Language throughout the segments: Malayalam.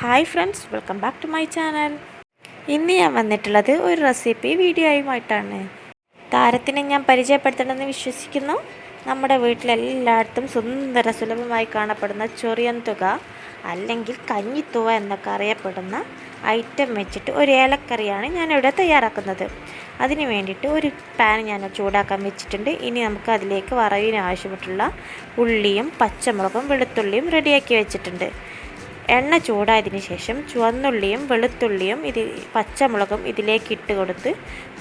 Hi friends, welcome back to my channel. ഇന്ന് ഞാൻ വന്നിട്ടുള്ളത് ഒരു റെസിപ്പി വീഡിയോയുമായിട്ടാണ്. താരത്തിനെ ഞാൻ പരിചയപ്പെടുത്തണമെന്ന് വിശ്വസിക്കുന്നു. നമ്മുടെ വീട്ടിലെല്ലായിടത്തും സുന്ദര സുലഭമായി കാണപ്പെടുന്ന ചൊറിയൻ തുക അല്ലെങ്കിൽ കഞ്ഞിത്തുവ എന്നൊക്കെ അറിയപ്പെടുന്ന ഐറ്റം വെച്ചിട്ട് ഒരു ഏലക്കറിയാണ് ഞാനിവിടെ തയ്യാറാക്കുന്നത്. അതിന് വേണ്ടിയിട്ട് ഒരു പാൻ ഞാൻ ചൂടാക്കാൻ വെച്ചിട്ടുണ്ട്. ഇനി നമുക്ക് അതിലേക്ക് വറവിന് ആവശ്യമായിട്ടുള്ള ഉള്ളിയും പച്ചമുളകും വെളുത്തുള്ളിയും റെഡിയാക്കി വെച്ചിട്ടുണ്ട്. എണ്ണ ചൂടായതിന് ശേഷം ചുവന്നുള്ളിയും വെളുത്തുള്ളിയും പച്ചമുളകും ഇതിലേക്ക് ഇട്ട് കൊടുത്ത്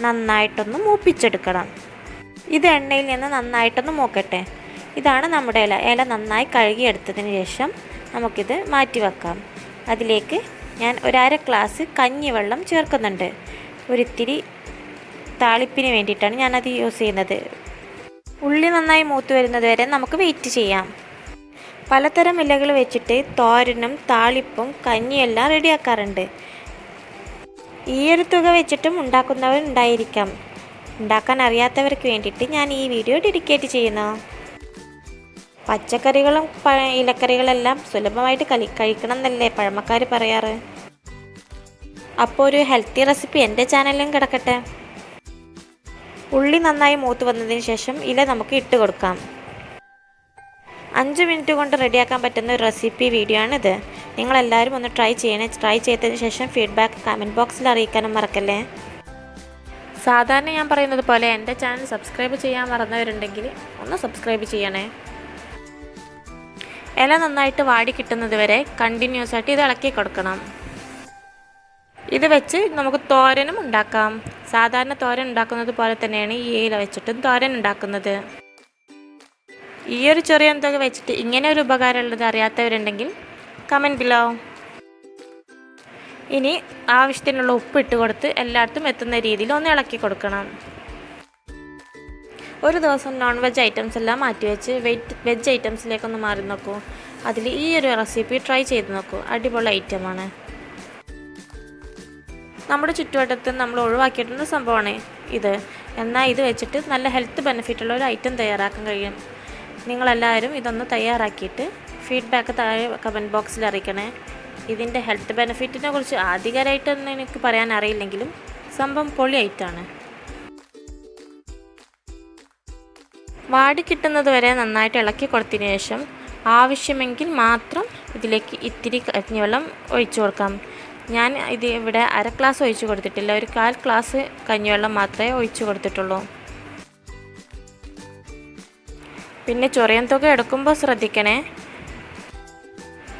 നന്നായിട്ടൊന്ന് മൂപ്പിച്ചെടുക്കണം. ഇത് എണ്ണയിൽ നിന്ന് നന്നായിട്ടൊന്ന് മൂക്കട്ടെ. ഇതാണ് നമ്മുടെ ഇല നന്നായി കഴുകിയെടുത്തതിന് ശേഷം നമുക്കിത് മാറ്റി വെക്കാം. അതിലേക്ക് ഞാൻ ഒരര ഗ്ലാസ് കഞ്ഞിവെള്ളം ചേർക്കുന്നുണ്ട്. ഒരിത്തിരി താളിപ്പിന് വേണ്ടിയിട്ടാണ് ഞാനത് യൂസ് ചെയ്യുന്നത്. ഉള്ളി നന്നായി മൂത്ത് വരുന്നത് വരെ നമുക്ക് വെയിറ്റ് ചെയ്യാം. പലതരം ഇലകൾ വെച്ചിട്ട് തോരനും താളിപ്പും കഞ്ഞിയെല്ലാം റെഡിയാക്കാറുണ്ട്. ഈ ഒരു തുക വെച്ചിട്ടും ഉണ്ടാക്കുന്നവരുണ്ടായിരിക്കാം. ഉണ്ടാക്കാൻ അറിയാത്തവർക്ക് വേണ്ടിയിട്ട് ഞാൻ ഈ വീഡിയോ ഡെഡിക്കേറ്റ് ചെയ്യുന്നു. പച്ചക്കറികളും ഇലക്കറികളെല്ലാം സുലഭമായിട്ട് കഴിക്കണം എന്നല്ലേ പഴമക്കാർ പറയാറ്. അപ്പോൾ ഒരു ഹെൽത്തി റെസിപ്പി എൻ്റെ ചാനലിലും കിടക്കട്ടെ. ഉള്ളി നന്നായി മൂത്ത് വന്നതിന് ശേഷം ഇല നമുക്ക് ഇട്ട് കൊടുക്കാം. 5 മിനിറ്റ് കൊണ്ട് റെഡിയാക്കാൻ പറ്റുന്ന ഒരു റെസിപ്പി വീഡിയോ ആണിത്. നിങ്ങളെല്ലാവരും ഒന്ന് ട്രൈ ചെയ്തതിന് ശേഷം ഫീഡ്ബാക്ക് കമൻറ്റ് ബോക്സിൽ അറിയിക്കാനും മറക്കല്ലേ. സാധാരണ ഞാൻ പറയുന്നത് പോലെ എൻ്റെ ചാനൽ സബ്സ്ക്രൈബ് ചെയ്യാൻ മറന്നവരുണ്ടെങ്കിൽ ഒന്ന് സബ്സ്ക്രൈബ് ചെയ്യണേ. ഇല നന്നായിട്ട് വാടി കിട്ടുന്നത് വരെ കണ്ടിന്യൂസ് ആയിട്ട് ഇത് ഇളക്കി കൊടുക്കണം. ഇത് വെച്ച് നമുക്ക് തോരനും ഉണ്ടാക്കാം. സാധാരണ തോരൻ ഉണ്ടാക്കുന്നത് പോലെ തന്നെയാണ് ഈ ഇല വെച്ചിട്ടും തോരൻ ഉണ്ടാക്കുന്നത്. ഈ ഒരു ചൊറിയൻ തുക വെച്ചിട്ട് ഇങ്ങനെ ഒരു ഉപകാരമുള്ളത് അറിയാത്തവരുണ്ടെങ്കിൽ കമൻറ്റ് ബിലോ. ഇനി ആവശ്യത്തിനുള്ള ഉപ്പ് ഇട്ട് കൊടുത്ത് എല്ലായിടത്തും എത്തുന്ന രീതിയിൽ ഒന്ന് ഇളക്കി കൊടുക്കണം. ഒരു ദിവസം നോൺ വെജ് ഐറ്റംസ് എല്ലാം മാറ്റിവെച്ച് വെജ് ഐറ്റംസിലേക്കൊന്ന് മാറി നോക്കൂ. അതിൽ ഈ ഒരു റെസിപ്പി ട്രൈ ചെയ്ത് നോക്കൂ. അടിപൊളി ഐറ്റമാണ്. നമ്മുടെ ചുറ്റുവട്ടത്ത് നമ്മൾ ഒഴിവാക്കിയിട്ടുള്ള സംഭവമാണ് ഇത്. എന്നാൽ ഇത് വെച്ചിട്ട് നല്ല ഹെൽത്ത് ബെനിഫിറ്റുള്ള ഒരു ഐറ്റം തയ്യാറാക്കാൻ കഴിയും. നിങ്ങളെല്ലാവരും ഇതൊന്ന് തയ്യാറാക്കിയിട്ട് ഫീഡ്ബാക്ക് താഴെ കമൻറ്റ് ബോക്സിൽ അറിയിക്കണേ. ഇതിൻ്റെ ഹെൽത്ത് ബെനിഫിറ്റിനെ കുറിച്ച് ആധികാരികമായിട്ടൊന്നും എനിക്ക് പറയാൻ അറിയില്ലെങ്കിലും സംഭവം പൊളി ഐറ്റാണ്. വാടി കിട്ടുന്നത് വരെ നന്നായിട്ട് ഇളക്കി കൊടുത്തതിന് ശേഷം ആവശ്യമെങ്കിൽ മാത്രം ഇതിലേക്ക് ഇത്തിരി കഞ്ഞിവെള്ളം ഒഴിച്ചു കൊടുക്കാം. ഞാൻ ഇവിടെ അര ഗ്ലാസ് ഒഴിച്ചു കൊടുത്തിട്ടില്ല, ഒരു 1/4 ഗ്ലാസ് കഞ്ഞിവെള്ളം മാത്രമേ ഒഴിച്ചു കൊടുത്തിട്ടുള്ളൂ. പിന്നെ ചൊറിയൻ തുക എടുക്കുമ്പോൾ ശ്രദ്ധിക്കണേ,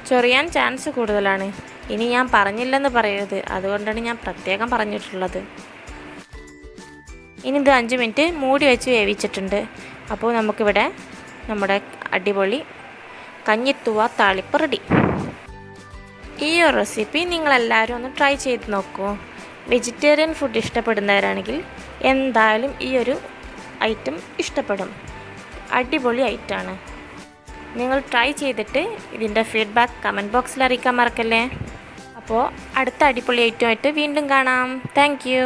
ചൊറിയാൻ ചാൻസ് കൂടുതലാണ്. ഇനി ഞാൻ പറഞ്ഞില്ലെന്ന് പറയരുത്, അതുകൊണ്ടാണ് ഞാൻ പ്രത്യേകം പറഞ്ഞിട്ടുള്ളത്. ഇനി ഇത് 5 മിനിറ്റ് മൂടി വെച്ച് വേവിച്ചിട്ടുണ്ട്. അപ്പോൾ നമുക്കിവിടെ നമ്മുടെ അടിപൊളി കഞ്ഞിത്തുവ താളിപ്പ് റെഡി. ഈ ഒരു റെസിപ്പി നിങ്ങളെല്ലാവരും ഒന്ന് ട്രൈ ചെയ്ത് നോക്കൂ. വെജിറ്റേറിയൻ ഫുഡ് ഇഷ്ടപ്പെടുന്നവരാണെങ്കിൽ എന്തായാലും ഈ ഒരു ഐറ്റം ഇഷ്ടപ്പെടും. അടിപൊളി ഐറ്റമാണ്. നിങ്ങൾ ട്രൈ ചെയ്തിട്ട് ഇതിൻ്റെ ഫീഡ്ബാക്ക് കമൻറ്റ് ബോക്സിൽ അറിയിക്കാൻ മറക്കല്ലേ. അപ്പോൾ അടുത്ത അടിപൊളി ഐറ്റമായിട്ട് വീണ്ടും കാണാം. Thank you.